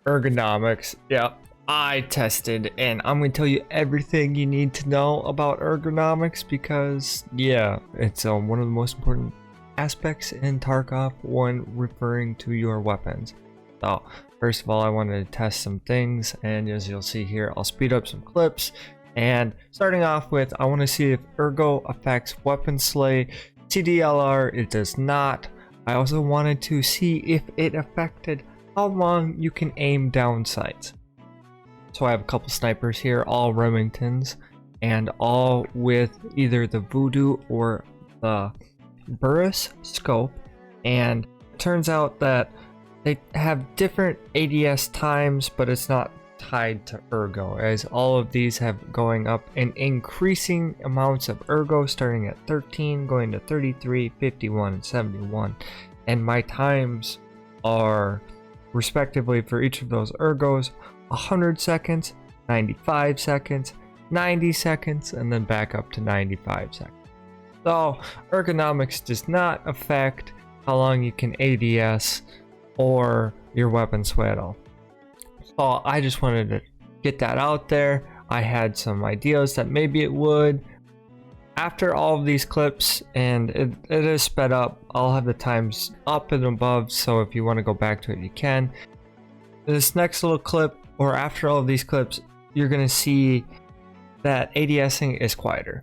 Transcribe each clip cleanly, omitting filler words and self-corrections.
Ergonomics. Yeah, I tested, and I'm going to tell you everything you need to know about ergonomics because, yeah, it's one of the most important aspects in Tarkov when referring to your weapons. So, first of all, I wanted to test some things, and as you'll see here, I'll speed up some clips. And starting off with, I want to see if Ergo affects weapon slay. CDLR, it does not. I also wanted to see if it affected how long you can aim down sights. So I have a couple snipers here, all Remingtons, and all with either the Voodoo or the Burris scope. And it turns out that they have different ADS times, but it's not tied to Ergo, as all of these have going up in increasing amounts of Ergo, starting at 13, going to 33, 51, and 71. And my times are respectively for each of those Ergos 100 seconds, 95 seconds, 90 seconds, and then back up to 95 seconds. So ergonomics does not affect how long you can ADS or your weapon sway at all. So I just wanted to get that out there. I had some ideas that maybe it would. After all of these clips, and it is sped up, I'll have the times up and above, so if you want to go back to it, you can. This next little clip, or after all of these clips, you're going to see that ADSing is quieter.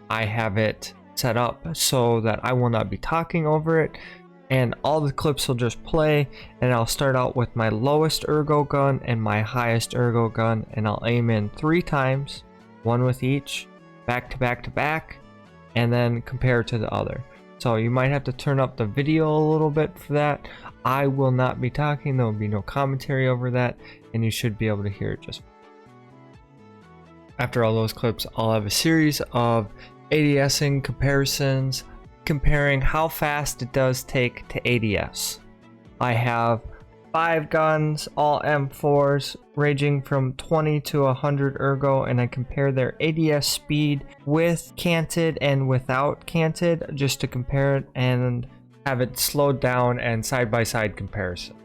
I have it set up so that I will not be talking over it, and all the clips will just play, and I'll start out with my lowest Ergo gun and my highest Ergo gun, and I'll aim in 3 times, one with each, back to back to back, and then compare to the other. So you might have to turn up the video a little bit for that. I will not be talking, there will be no commentary over that, and you should be able to hear it just. After all those clips, I'll have a series of ADSing comparisons, comparing how fast it does take to ADS. I have 5 guns, all M4s, ranging from 20 to 100 Ergo, and I compare their ADS speed with canted and without canted, just to compare it and have it slowed down and side-by-side comparison.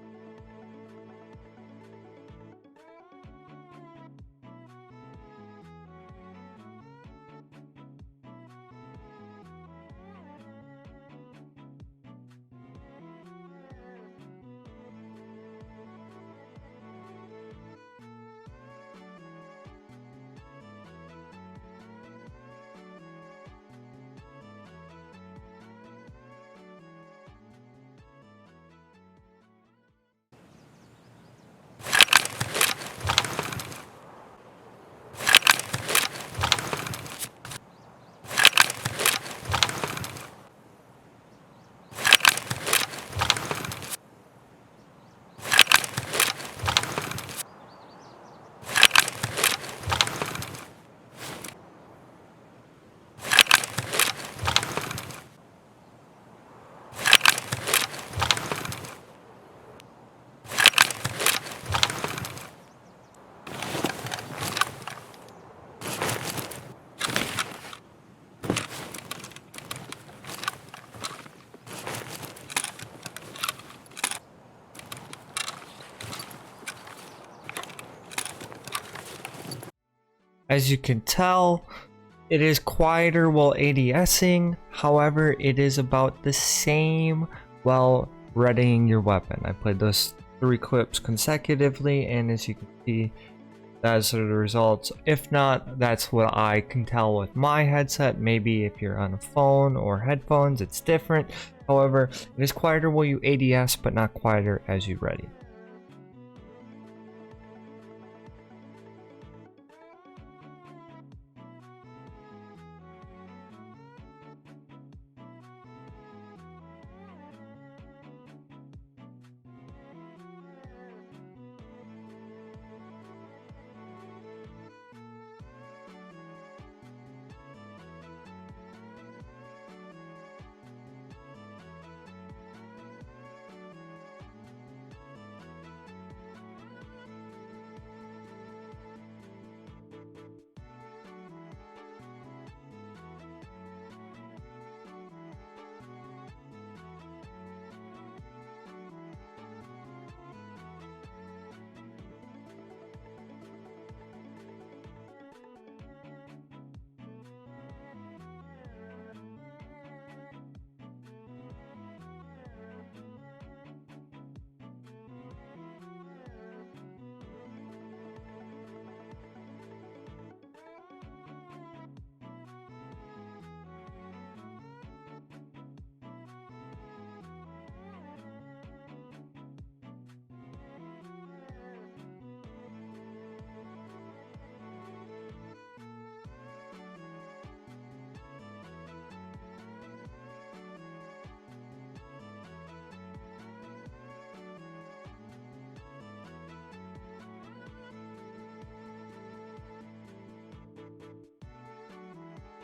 As you can tell, it is quieter while ADSing, however, it is about the same while readying your weapon. I played those 3 clips consecutively, and as you can see, those are the results. If not, that's what I can tell with my headset. Maybe if you're on a phone or headphones, it's different. However, it is quieter while you ADS, but not quieter as you ready.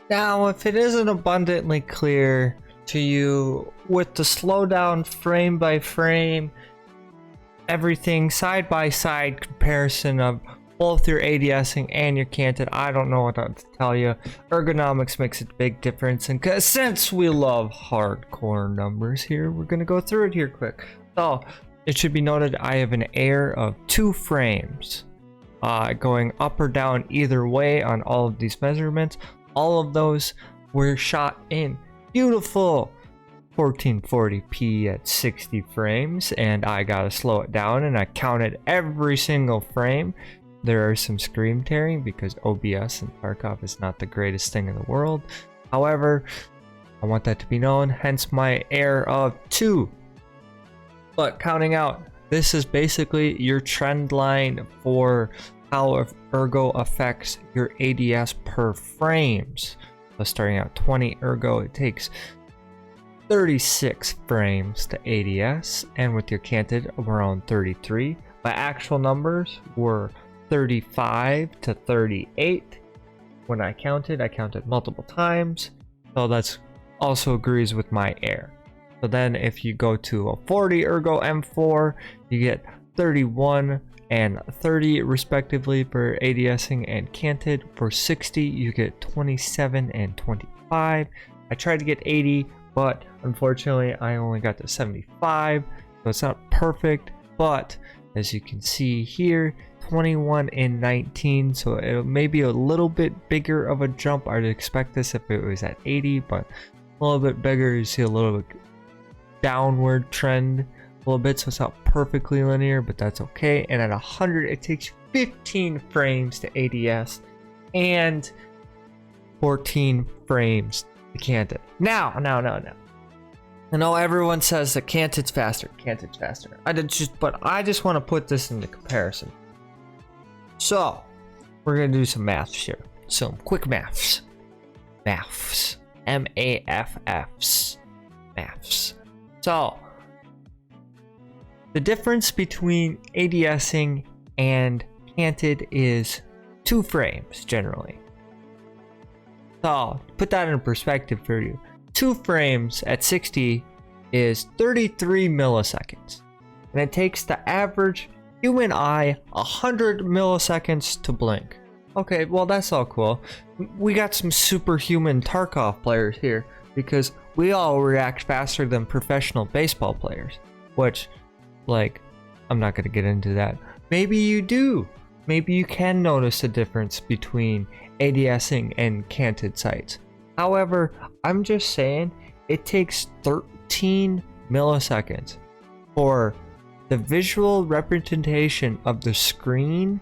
Now, if it isn't abundantly clear to you with the slowdown frame by frame, everything side by side comparison of both your ADSing and your canted, I don't know what to tell you. Ergonomics makes a big difference, and since we love hardcore numbers here, we're gonna go through it here quick. So it should be noted I have an error of 2 frames going up or down either way on all of these measurements. All of those were shot in beautiful 1440p at 60 frames, and I gotta slow it down, and I counted every single frame. There are some screen tearing because OBS and Tarkov is not the greatest thing in the world. However, I want that to be known, hence my error of 2. But counting out, this is basically your trend line for how Ergo affects your ADS per frames. So starting out 20 Ergo, it takes 36 frames to ADS, and with your canted around 33. My actual numbers were 35 to 38. When I counted multiple times, so that's also agrees with my error. So then if you go to a 40 Ergo M4, you get 31 and 30 respectively for ADSing and canted. For 60, you get 27 and 25. I tried to get 80, but unfortunately I only got to 75, so it's not perfect, but as you can see here, 21 and 19, so it may be a little bit bigger of a jump. I'd expect this if it was at 80, but a little bit bigger. You see a little bit downward trend a little bit, so it's not perfectly linear, but that's okay. And at 100, it takes 15 frames to ADS and 14 frames to canted. Now. I know everyone says that canted's faster. I just want to put this into comparison. So we're gonna do some maths here. Some quick maths. M-A-F-Fs. Maths. So the difference between ADSing and canted is 2 frames generally. So put that in perspective for you. 2 frames at 60 is 33 milliseconds, and it takes the average human eye 100 milliseconds to blink. Okay, well that's all cool. We got some superhuman Tarkov players here because we all react faster than professional baseball players, which, like, I'm not gonna get into that. Maybe you do. Maybe you can notice a difference between ADSing and canted sights. However, I'm just saying it takes 13 milliseconds for the visual representation of the screen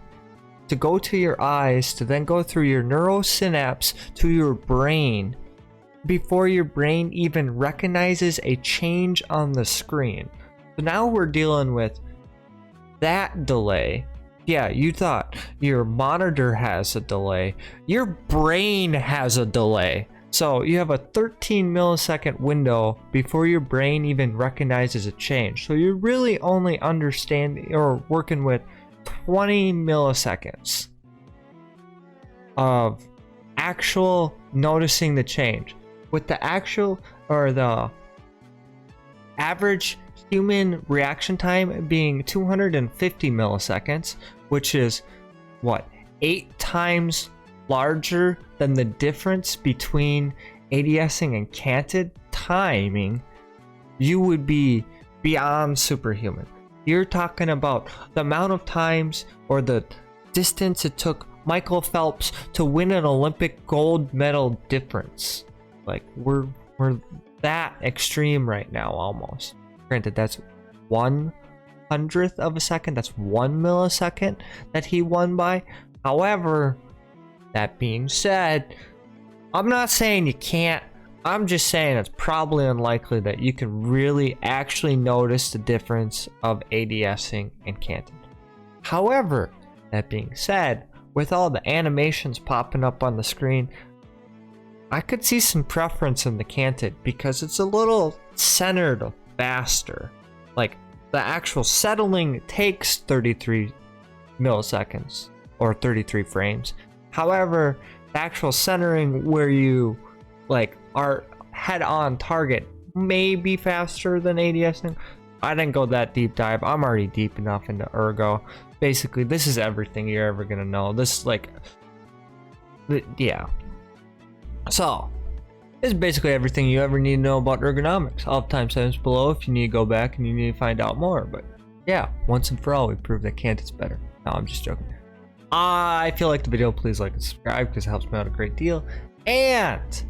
to go to your eyes, to then go through your neurosynapse to your brain before your brain even recognizes a change on the screen. So now we're dealing with that delay. Yeah, you thought your monitor has a delay. Your brain has a delay. So you have a 13 millisecond window before your brain even recognizes a change. So you're really only understanding or working with 20 milliseconds of actual noticing the change. With the actual or the average human reaction time being 250 milliseconds, which is what, 8 times larger than the difference between ADSing and canted timing, you would be beyond superhuman. You're talking about the amount of times or the distance it took Michael Phelps to win an Olympic gold medal difference. Like, we're that extreme right now almost. Granted, that's 1/100th of a second. That's 1 millisecond that he won by. However, that being said, I'm not saying you can't. I'm just saying it's probably unlikely that you can really actually notice the difference of ADSing and canted. However, that being said, with all the animations popping up on the screen, I could see some preference in the canted because it's a little centered faster. Like, the actual settling takes 33 milliseconds or 33 frames. However, The actual centering where you like are head on target may be faster than ADSing. I didn't go that deep dive. I'm already deep enough into Ergo. Basically, this is everything you're ever gonna know. This is like, yeah. So, this is basically everything you ever need to know about ergonomics. I'll have timestamps below if you need to go back and you need to find out more. But yeah, once and for all, we proved that Kant is better. No, I'm just joking. If you liked the video, please like and subscribe because it helps me out a great deal. And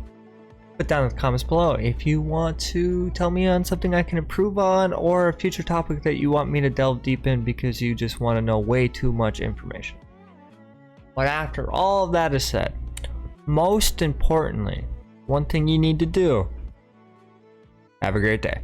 put down in the comments below if you want to tell me on something I can improve on or a future topic that you want me to delve deep in because you just want to know way too much information. But after all of that is said, most importantly, one thing you need to do, have a great day.